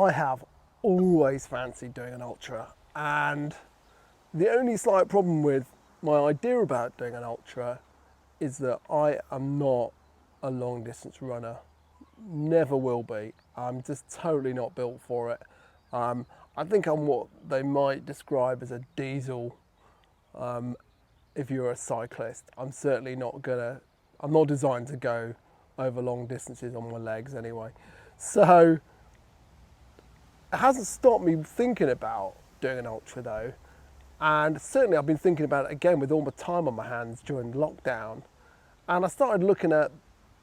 I have always fancied doing an ultra, and the only slight problem with my idea about doing an ultra is that I am not a long distance runner. Never will be. I'm just totally not built for it. I think I'm what they might describe as a diesel. If you're a cyclist, I'm certainly not gonna. I'm not designed to go over long distances on my legs anyway. So it hasn't stopped me thinking about doing an ultra though. And certainly I've been thinking about it again with all my time on my hands during lockdown. And I started looking at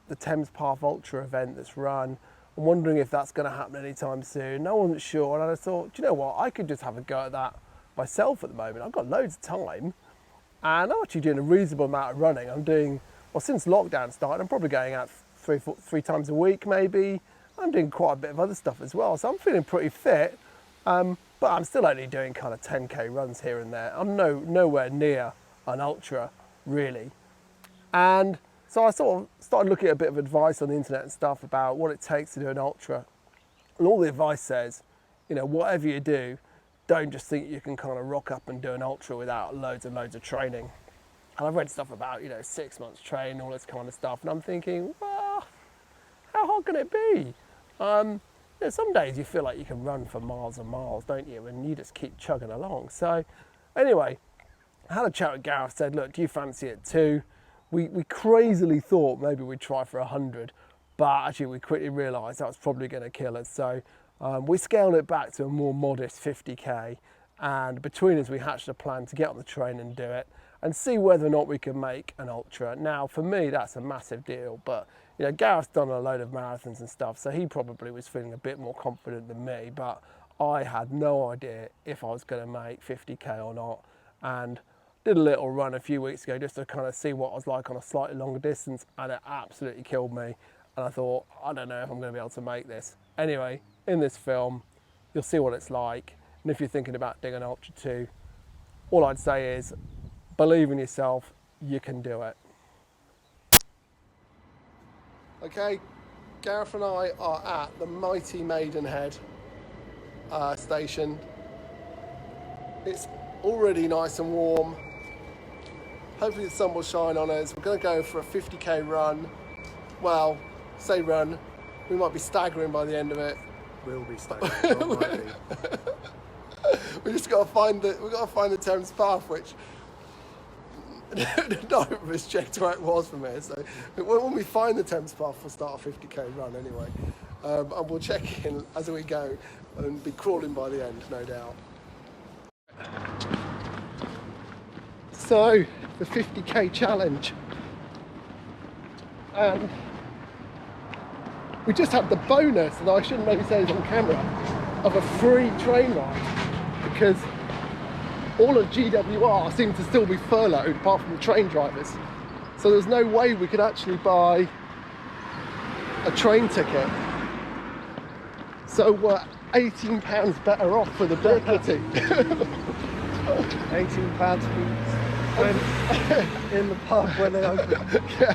the Thames Path Ultra event that's run. I'm wondering if that's going to happen anytime soon. I wasn't sure, and I thought, do you know what? I could just have a go at that myself at the moment. I've got loads of time, and I'm actually doing a reasonable amount of running. I'm doing, well, since lockdown started, I'm probably going out three times a week, maybe. I'm doing quite a bit of other stuff as well, so I'm feeling pretty fit. But I'm still only doing kind of 10k runs here and there. I'm nowhere near an ultra, really. And so I sort of started looking at a bit of advice on the internet and stuff about what it takes to do an ultra. And all the advice says, you know, whatever you do, don't just think you can kind of rock up and do an ultra without loads and loads of training. And I've read stuff about, you know, 6 months training, all this kind of stuff. And I'm thinking, well, how hard can it be? You know, some days you feel like you can run for miles and miles, don't you? And you just keep chugging along. So anyway, I had a chat with Gareth, said, look, do you fancy it too? We crazily thought maybe we'd try for 100, but actually we quickly realised that was probably going to kill us. So we scaled it back to a more modest 50k, and between us we hatched a plan to get on the train and do it and see whether or not we can make an ultra. Now for me that's a massive deal, but you know, Gareth's done a load of marathons and stuff, so he probably was feeling a bit more confident than me, but I had no idea if I was going to make 50k or not. And did a little run a few weeks ago just to kind of see what I was like on a slightly longer distance, and it absolutely killed me. And I thought, I don't know if I'm going to be able to make this. Anyway, in this film, you'll see what it's like. And if you're thinking about doing an ultra too, all I'd say is believe in yourself, you can do it. Okay, Gareth and I are at the mighty Maidenhead station. It's already nice and warm. Hopefully the sun will shine on us. We're going to go for a 50k run. Well, say run. We might be staggering by the end of it. We'll be staggering. Well, might be. We just got to find the Thames Path, which none of us checked where it was from here. So when we find the Thames Path, we'll start a 50k run anyway, and we'll check in as we go and be crawling by the end, no doubt. So, the 50k challenge, and we just had the bonus, and I shouldn't maybe say this on camera, of a free train ride, because all of GWR seemed to still be furloughed apart from the train drivers, so there's no way we could actually buy a train ticket, so we're £18 better off for the ticketing. £18 in the pub when they open. Yeah.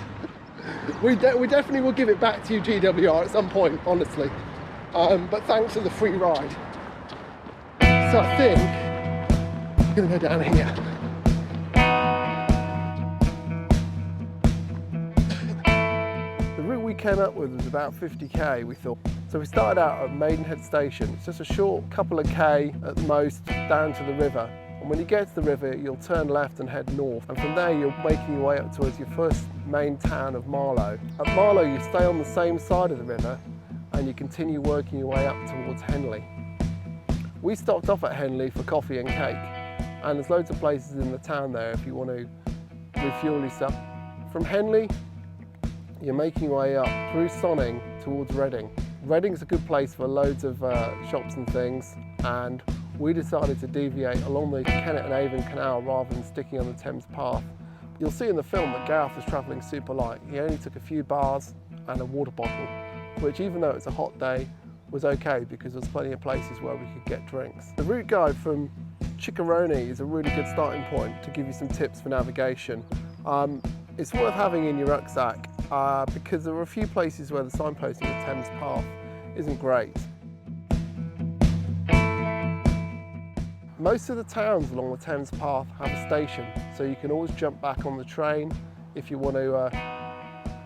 We definitely will give it back to you, GWR, at some point, honestly. But thanks for the free ride. So I think I'm going to go down here. The route we came up with was about 50k, we thought. So we started out at Maidenhead Station. It's just a short couple of k at most down to the river. And when you get to the river, you'll turn left and head north. And from there, you're making your way up towards your first main town of Marlow. At Marlow, you stay on the same side of the river and you continue working your way up towards Henley. We stopped off at Henley for coffee and cake. And there's loads of places in the town there if you want to refuel yourself. From Henley, you're making your way up through Sonning towards Reading. Reading's a good place for loads of shops and things, and we decided to deviate along the Kennet and Avon Canal rather than sticking on the Thames Path. You'll see in the film that Gareth was travelling super light. He only took a few bars and a water bottle, which even though it's a hot day, was okay because there's plenty of places where we could get drinks. The route guide from Chickaroni is a really good starting point to give you some tips for navigation. It's worth having in your rucksack because there are a few places where the signposting of Thames Path isn't great. Most of the towns along the Thames Path have a station, so you can always jump back on the train if you want to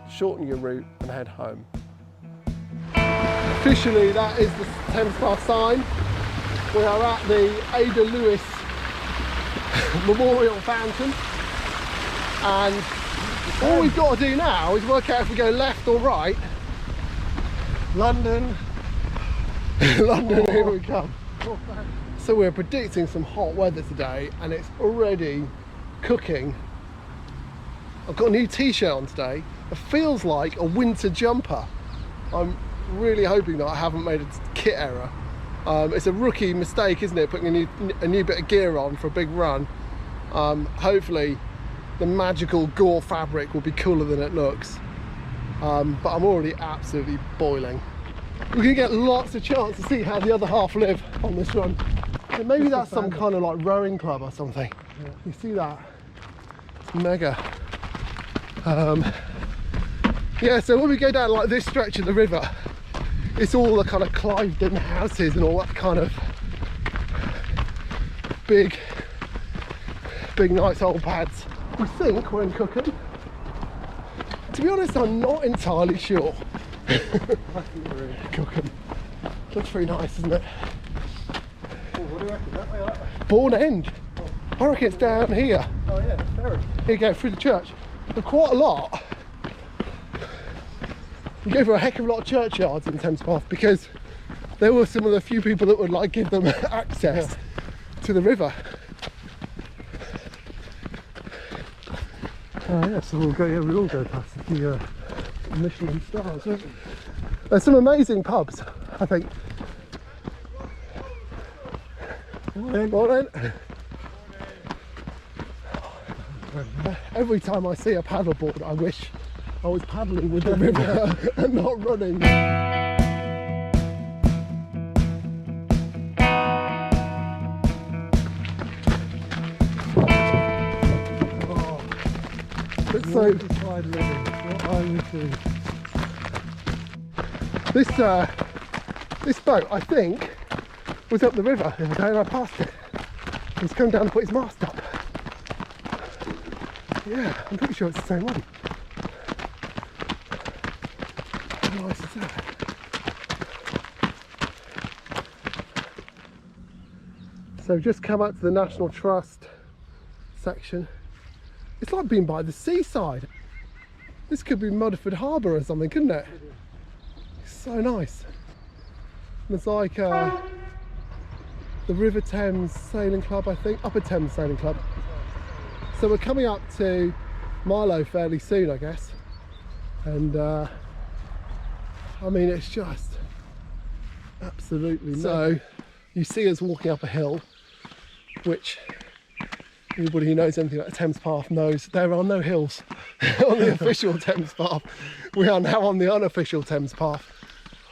shorten your route and head home. Officially, that is the Thames Path sign. We are at the Ada Lewis Memorial Fountain, and all we've got to do now is work out if we go left or right. London. London, here we come. So we're predicting some hot weather today, and it's already cooking. I've got a new t-shirt on today. It feels like a winter jumper. I'm really hoping that I haven't made a kit error. It's a rookie mistake, isn't it, putting a new bit of gear on for a big run. Hopefully the magical gore fabric will be cooler than it looks. But I'm already absolutely boiling. We're going to get lots of chance to see how the other half live on this run. So maybe that's some kind of like rowing club or something. Yeah. You see that? It's mega. Yeah, so when we go down like this stretch of the river, it's all the kind of Cliveden houses and all that kind of big nice old pads. We think we're in Cookham. To be honest, I'm not entirely sure. Cookham. Looks pretty nice, isn't it? Oh, what do you reckon? That way, that way? Bourne End. I reckon it's down here. Oh yeah, ferry. Here you go, through the church. But quite a lot. You go for a heck of a lot of churchyards in Thames Path, because there were some of the few people that would like give them access to the river. Oh yeah, so we'll all go past the Michelin stars, won't we? There's some amazing pubs, I think. Morning. Every time I see a paddleboard, I wish I was paddling with the river and not running. It's so living, what I would do. This boat, I think, was up the river the other day and I passed it. He's come down to put his mast up. Yeah, I'm pretty sure it's the same one. How nice is that? So we've just come up to the National Trust section. It's like being by the seaside. This could be Mudford Harbour or something, couldn't it? It's so nice. And it's like the River Thames Sailing Club, I think, Upper Thames Sailing Club. So we're coming up to Milo fairly soon, I guess. And I mean, it's just absolutely nice. So you see us walking up a hill, which anybody who knows anything about the Thames Path knows there are no hills on the official Thames Path. We are now on the unofficial Thames Path,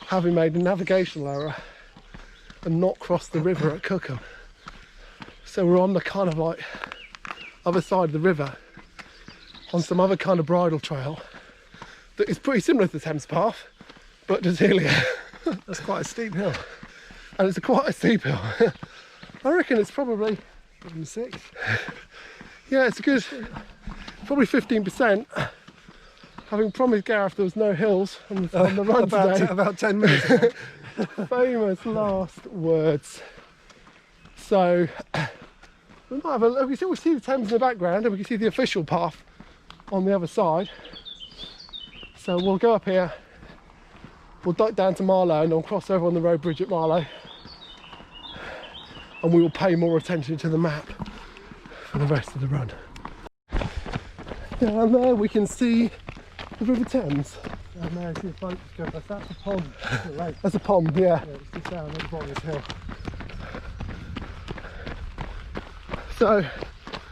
having made a navigational error and not crossed the river at Cookham. So we're on the kind of like other side of the river on some other kind of bridle trail that is pretty similar to the Thames Path, but does hillier. That's quite a steep hill. And it's quite a steep hill. I reckon it's probably 6. Yeah, it's a good, probably 15%. Having promised Gareth there was no hills on the run today. About 10 minutes ago. Famous last words. So we might have a look. We see the Thames in the background, and we can see the official path on the other side. So we'll go up here, we'll duck down to Marlow, and then we'll cross over on the road bridge at Marlow, and we will pay more attention to the map for the rest of the run. Down there we can see the River Thames. And there, I see the boat just go past. That's a pond. It's a lake. That's a pond, yeah. Yeah, it's just down at the bottom of this hill. So,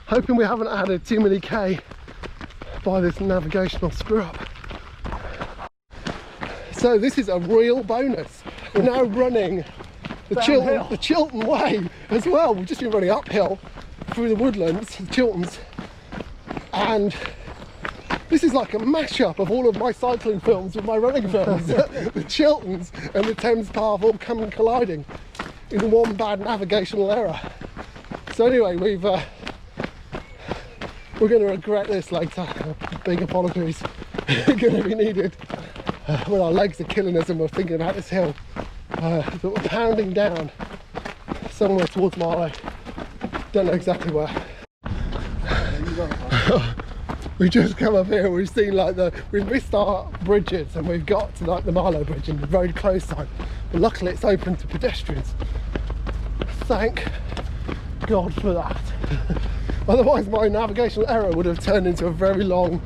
hoping we haven't added too many K by this navigational screw up. So this is a real bonus. We're now running the Chiltern Way as well. We've just been running uphill through the woodlands, the Chilterns, and this is like a mashup of all of my cycling films with my running films. The Chilterns and the Thames Path all coming colliding in one bad navigational error. So anyway, we're going to regret this later. Big apologies are going to be needed when our legs are killing us and we're thinking about this hill. But we're pounding down somewhere towards Marlow. Don't know exactly where. We've just come up here and we've seen like we've missed our bridges and we've got to like the Marlow Bridge and the road closed sign. But luckily it's open to pedestrians. Thank God for that. Otherwise my navigational error would have turned into a very long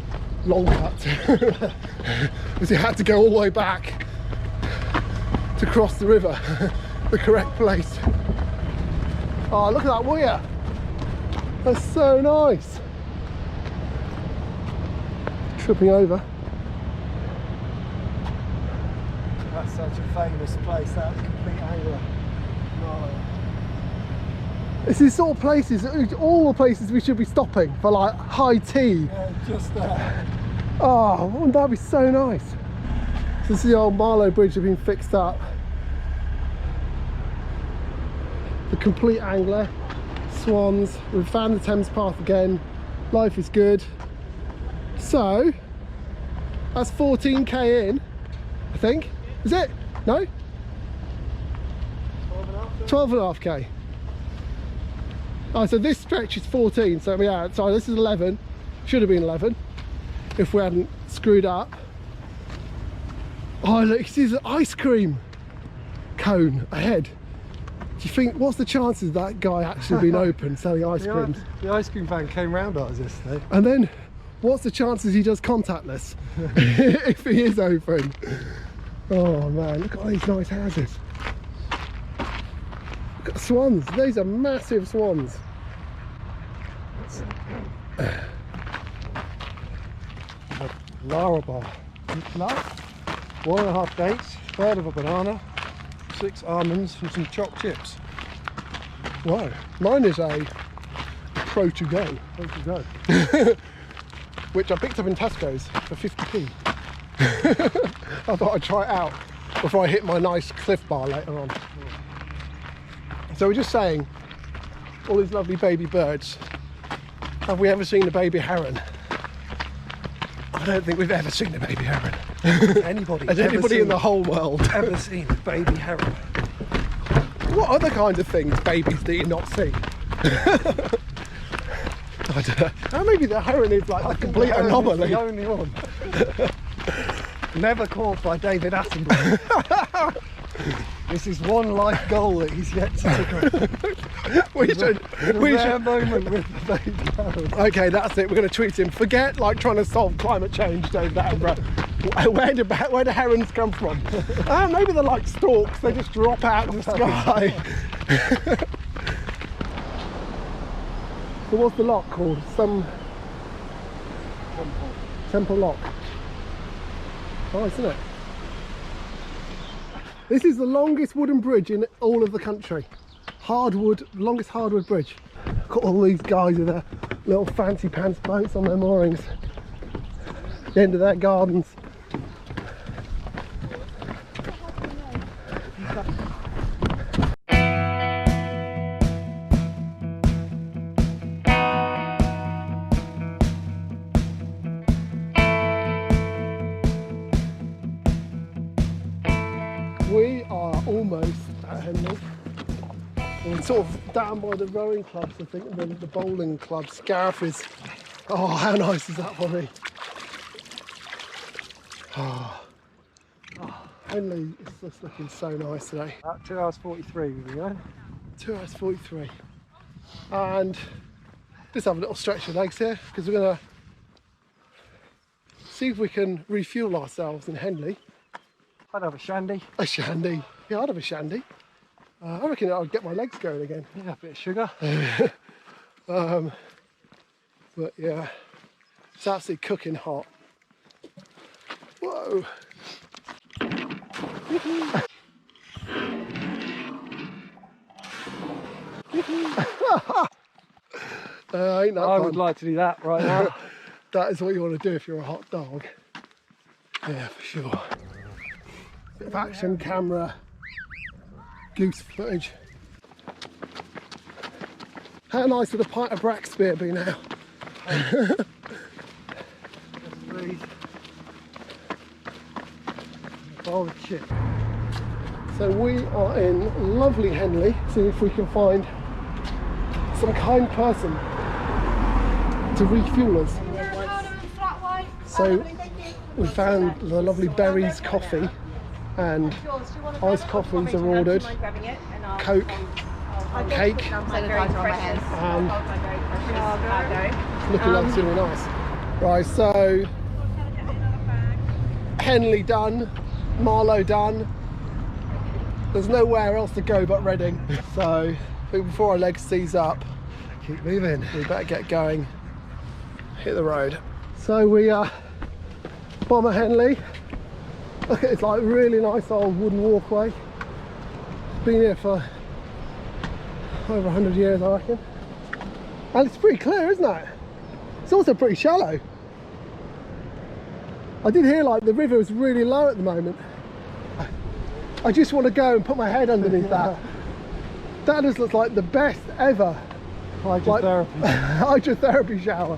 cut. Because you had to go all the way back to cross the river, the correct place. Oh, look at that weir. That's so nice. Tripping over. That's such a famous place, that complete angler. No. This is sort of places, all the places we should be stopping for like high tea. Yeah, just there. Oh, wouldn't that be so nice? So this is the old Marlow Bridge has been fixed up. The complete angler, swans, we've found the Thames Path again. Life is good. So, that's 14k in, I think. Is it? No? 12.5k. Oh, so this stretch is 14, so yeah, sorry, this is 11. Should have been 11 if we hadn't screwed up. Oh, look, this is an ice cream cone ahead. Do you think, what's the chances of that guy actually being open selling ice creams? The ice cream van came round us yesterday. And then, what's the chances he does contactless if he is open? Oh man, look at all these nice houses. Look at the swans, these are massive swans. Lara bar. Nut, 1.5 dates, third of a banana, 6 almonds and some chopped chips. Wow, mine is a pro to go. Way to go. Which I picked up in Tesco's for 50p. I thought I'd try it out before I hit my nice Cliff Bar later on. So we're just saying, all these lovely baby birds, have we ever seen a baby heron? I don't think we've ever seen a baby heron. Has anybody in the whole world ever seen a baby heron? What other kind of things, babies, do you not see? I don't know. Oh, maybe the heron is like the complete anomaly. The only one. Never caught by David Attenborough. This is one life goal that he's yet to tick. we should moment with the baby heron. Okay, that's it. We're going to tweet him. Forget like trying to solve climate change, David Attenborough. Where do herons come from? Maybe they're like storks. They just drop out of the sky. So what's the lock called? Temple Lock. Oh, isn't it? This is the longest wooden bridge in all of the country. Longest hardwood bridge. Got all these guys with their little fancy pants boats on their moorings. The end of their gardens. We are almost at Henley. We're sort of down by the rowing clubs, I think, and then the bowling clubs. Gareth is... Oh, how nice is that for me? Henley is just looking so nice today. At 2 hours 43 we go. 2 hours 43. And just have a little stretch of legs here, because we're going to see if we can refuel ourselves in Henley. I'd have a shandy. A shandy. Yeah, I'd have a shandy. I reckon I'd get my legs going again. Yeah, a bit of sugar. But yeah, it's absolutely cooking hot. Whoa. Ain't that I fun? would like to do that right now. That is what you want to do if you're a hot dog. Yeah, for sure. Bit of action camera, goose footage. How nice would a pint of Braxbeer be now? Bowl of chip. So we are in lovely Henley, see if we can find some kind person to refuel us. So we found the lovely Berries coffee, and iced coffees are ordered, Coke, cake, and looking like it's really nice. Right, so Henley done, Marlow done. There's nowhere else to go but Reading. So I think before our legs seize up, Keep moving. we better get going, hit the road. So we are Bomber Henley. Look, it's like really nice old wooden walkway. Been here for over 100 years, I reckon. And it's pretty clear, isn't it? It's also pretty shallow. I did hear like the river is really low at the moment. I just want to go and put my head underneath that. That just looks like the best ever Hydrotherapy. hydrotherapy shower.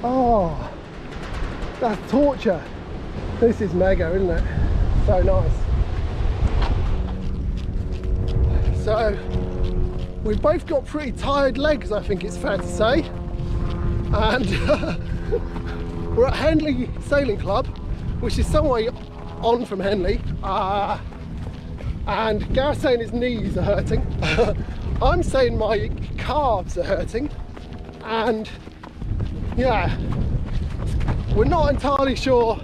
Oh, that's torture. This is mega, isn't it? So nice. So we've both got pretty tired legs, I think it's fair to say. And we're at Henley Sailing Club, which is some way on from Henley. And Gareth's saying his knees are hurting. I'm saying my calves are hurting. And yeah, we're not entirely sure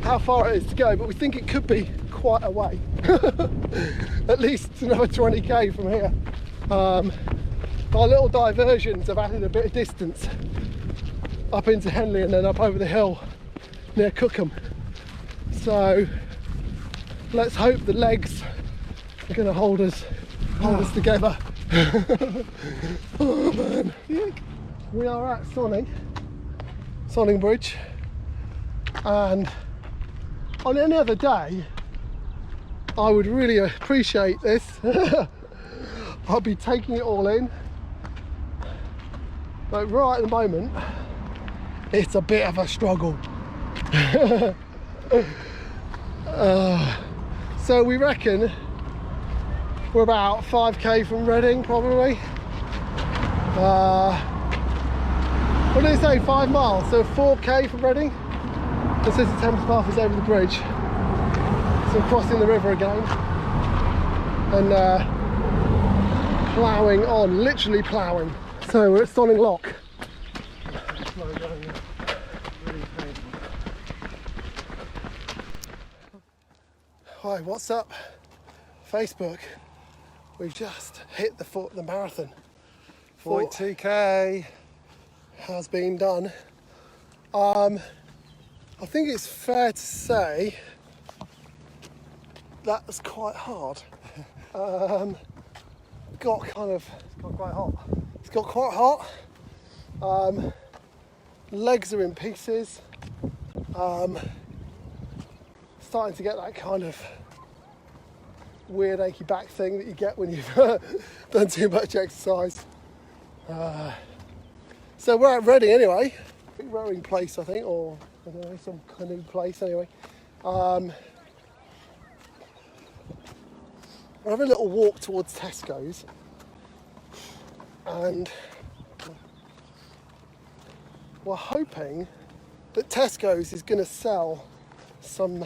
how far it is to go, but we think it could be quite a way. At least another 20k from here. Our little diversions have added a bit of distance up into Henley and then up over the hill near Cookham. So let's hope the legs are going to hold us together. Oh man. We are at Sonning Bridge, and on any other day I would really appreciate this. I'll be taking it all in, but right at the moment it's a bit of a struggle. So we reckon we're about 5k from Reading probably. What did they say, 5 miles, so 4k from Reading. It says the Thames Path is over the bridge, so we're crossing the river again and ploughing on, literally ploughing. So we're at Sonning Lock. Hi, what's up Facebook? We've just hit the marathon. 42k. Has been done. I think it's fair to say that was quite hard. It's got quite hot. It's got quite hot. Legs are in pieces. Starting to get that kind of weird achy back thing that you get when you've done too much exercise. So we're at Reading anyway, big rowing place I think, or I don't know, some canoe place anyway. We're having a little walk towards Tesco's, and we're hoping that Tesco's is going to sell some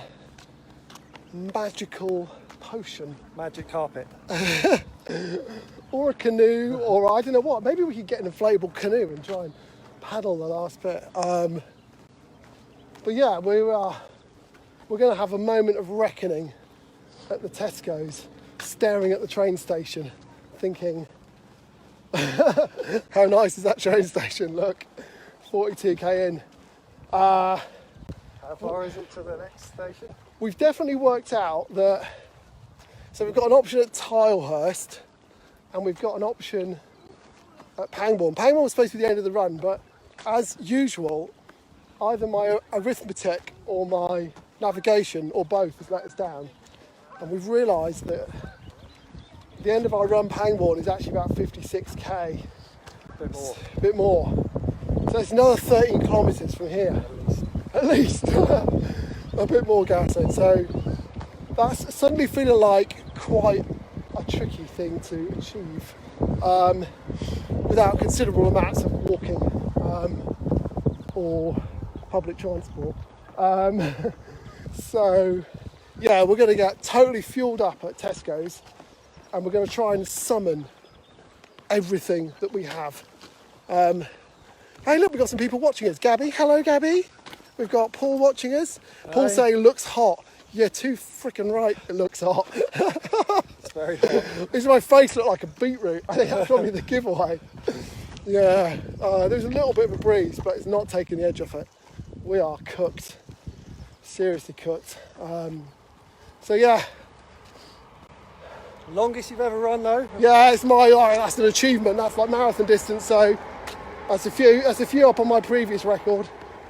magical potion. Magic carpet. Or a canoe, or I don't know what. Maybe we could get an inflatable canoe and try and paddle the last bit. But yeah, we're going to have a moment of reckoning at the Tesco's, staring at the train station, thinking, how nice is that train station? Look, 42k in. How far is it to the next station? We've definitely worked out that, so we've got an option at Tilehurst, and we've got an option at Pangbourne. Pangbourne was supposed to be the end of the run, but as usual, either my arithmetic or my navigation, or both, has let us down. And we've realised that the end of our run, Pangbourne, is actually about 56k. bit more. A bit more. So it's another 13 kilometres from here. At least. A bit more, Gareth said. So that's suddenly feeling like quite a tricky thing to achieve without considerable amounts of walking or public transport. So yeah, we're going to get totally fueled up at Tesco's and we're going to try and summon everything that we have. Hey look, we've got some people watching us. Gabby, hello Gabby. We've got Paul watching us. Hi. Paul saying looks hot. Yeah, too freaking right, it looks hot. It's very hot. Does my face look like a beetroot? I think that's probably the giveaway. Yeah, there's a little bit of a breeze, but it's not taking the edge off it. We are cooked, seriously cooked. So yeah. Longest you've ever run though? Yeah, it's my, that's an achievement. That's like marathon distance, so that's a few up on my previous record.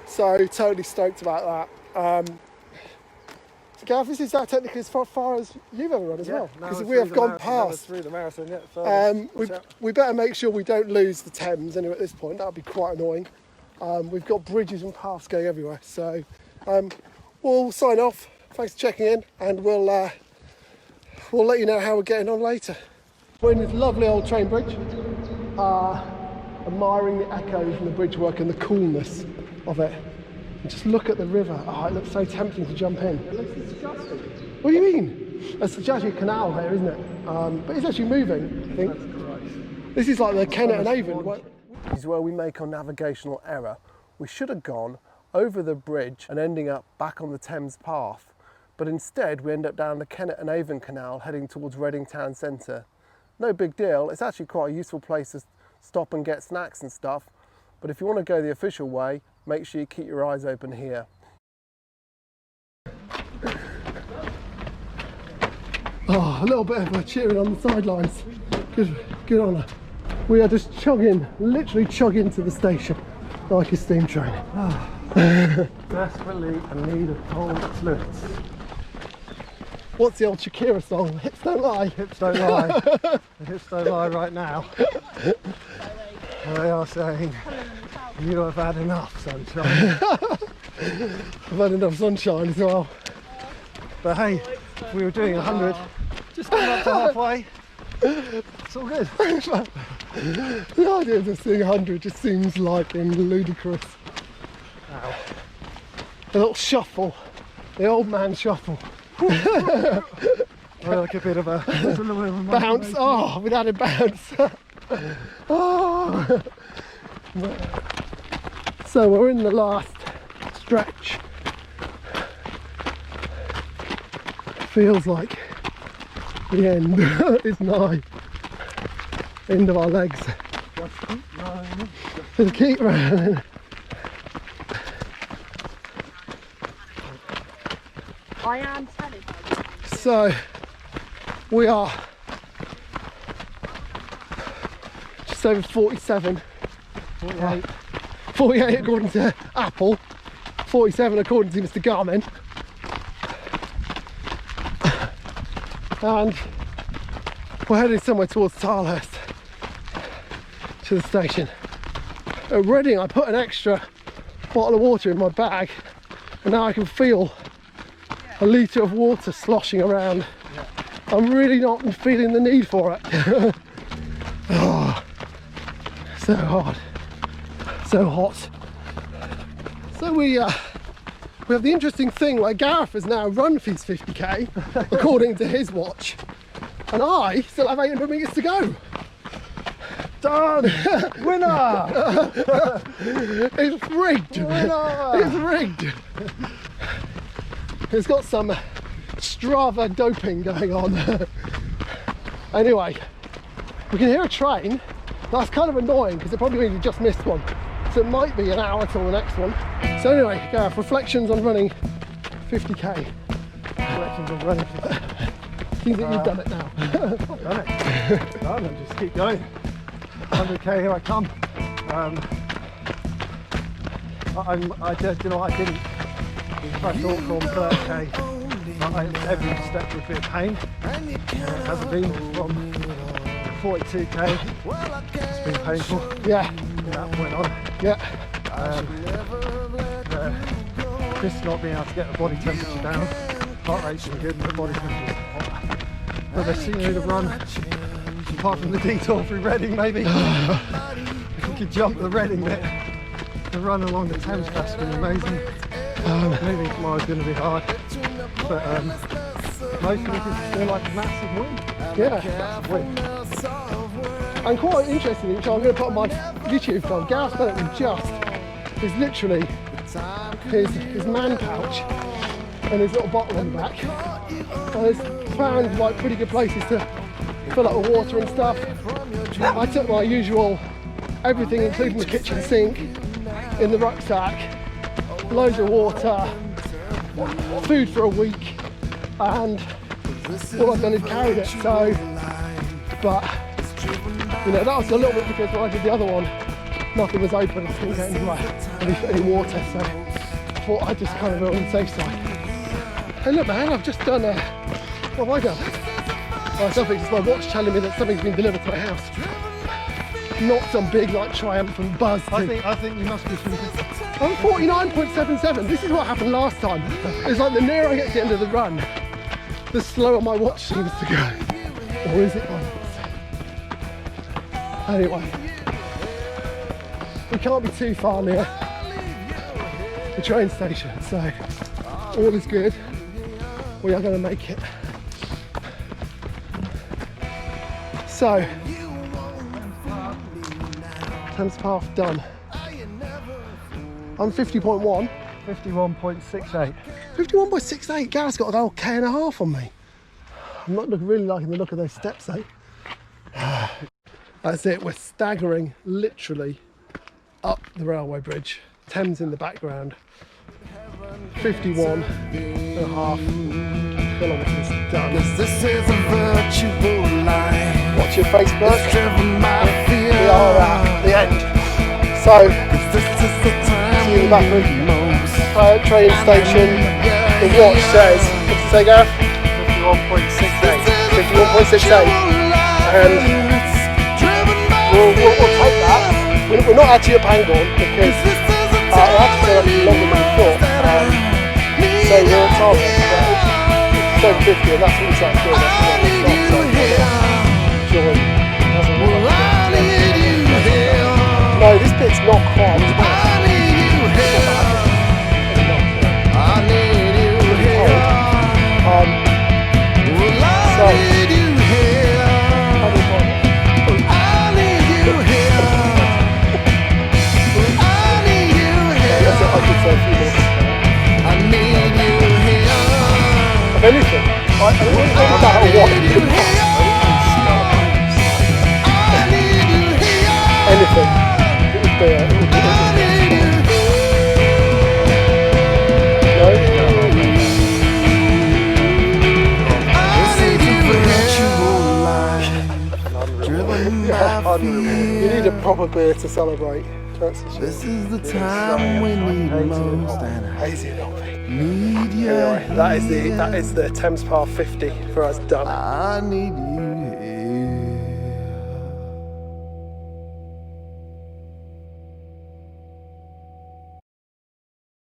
So totally stoked about that. So Gareth, this is technically as far as you've ever run as well, because we have gone past. Through the marathon, yeah. We better make sure we don't lose the Thames anyway at this point. That would be quite annoying. We've got bridges and paths going everywhere. So we'll sign off. Thanks for checking in, and we'll let you know how we're getting on later. We're in this lovely old train bridge, admiring the echoes and the bridge work and the coolness of it. And just look at the river. Oh, it looks so tempting to jump in. It looks disgusting. What do you mean? It's actually a canal here, isn't it? But it's actually moving, I think. That's gross. This is like the Kennet and Avon. This is where we make our navigational error. We should have gone over the bridge and ending up back on the Thames Path. But instead, we end up down the Kennet and Avon Canal heading towards Reading Town Centre. No big deal. It's actually quite a useful place to stop and get snacks and stuff. But if you want to go the official way, make sure you keep your eyes open here. Oh, a little bit of a cheering on the sidelines. Good on her. We are just chugging, literally chugging to the station like a steam train. Desperately in need of cold sluts. What's the old Shakira song? Hips don't lie. Hips don't lie. The hips don't lie right now. They are saying, you have had enough sunshine. I've had enough sunshine as well. But hey, if we were doing 100, just come up to halfway. It's all good. The idea of just doing 100 just seems like ludicrous. Ow. A little shuffle, the old man shuffle. Like a bit of a bounce. Oh, we've had a bounce. Oh. So we're in the last stretch. Feels like the end is nigh. End of our legs. Just keep running. I am telling you. So we are just over 47. 48 according to Apple, 47 according to Mr. Garmin. And we're heading somewhere towards Tilehurst to the station. At Reading I put an extra bottle of water in my bag and now I can feel a litre of water sloshing around. I'm really not feeling the need for it. Oh, so hard, so hot. So we have the interesting thing where Gareth has now run for his 50k according to his watch, and I still have 800 metres to go. Done! Winner! It's rigged! Winner! It's rigged! It's got some Strava doping going on. Anyway, we can hear a train. That's kind of annoying because it probably means you just missed one. So it might be an hour till the next one. So anyway, Gareth, reflections on running 50k. Reflections on running 50k. Seems that you've done it now. I've done it. Done, and just keep going. 100k, here I come. I didn't. If I thought from 30k, every step would be a pain. It hasn't been from 42k. It's been painful. Yeah, From that point on. yeah. Chris not being able to get the body temperature down. Heart rate's been good, but body temperature's hot. But the scenery to run, apart from the detour through Reading, maybe. If we could jump the Reading bit, the run along the Thames Path would be amazing. Maybe tomorrow's going to be hard, but mostly because it's feel like a massive win. Yeah. Massive win. And quite interesting, which I'm going to put on my YouTube film. Gareth's done it with just, is literally his man pouch and his little bottle on the back. And it's found like pretty good places to fill up with water and stuff. I took my usual everything, including the kitchen sink, in the rucksack. Loads of water, food for a week, and all I've done is carried it. So, but you know, that was a little bit because when I did the other one, nothing was open, I couldn't get any water, so I thought I'd just kind of go on the safe side. Hey look man, I've just done what have I done? Oh, something, it's my watch telling me that something's been delivered to my house. Not some big like triumphant buzz thing. I think you must be thinking. I'm 49.77. This is what happened last time. It's like the nearer I get to the end of the run, the slower my watch seems to go. Or is it onwards? Anyway, we can't be too far near the train station, so all is good. We are going to make it. So, Thames Path done. I'm 50.1. 51.68. 51.68. Gareth's got an old K&a-half on me. I'm not really liking the look of those steps though. That's it, we're staggering literally up the railway bridge. Thames in the background. 51.5 kilometres done. This is a virtual line. Watch your Facebook. It's driven my fear. We are at the end. So, This is the time see you in the back room. most. Train station. The watch says, what's it say Gareth? 51.68. 51.68. And we'll take that. We're not actually at Pangbourne because we actually set up longer than we thought. So we're at target. It's 750 and that's what we start to do. That's what we start to join. No, this bit's not quite. If anything, I don't think about what anything. It would be You need a proper beer to celebrate. That's the This is the time we need most. hazy enough. Need you. Anyway, that is the Thames Path 50 for us done. I need you.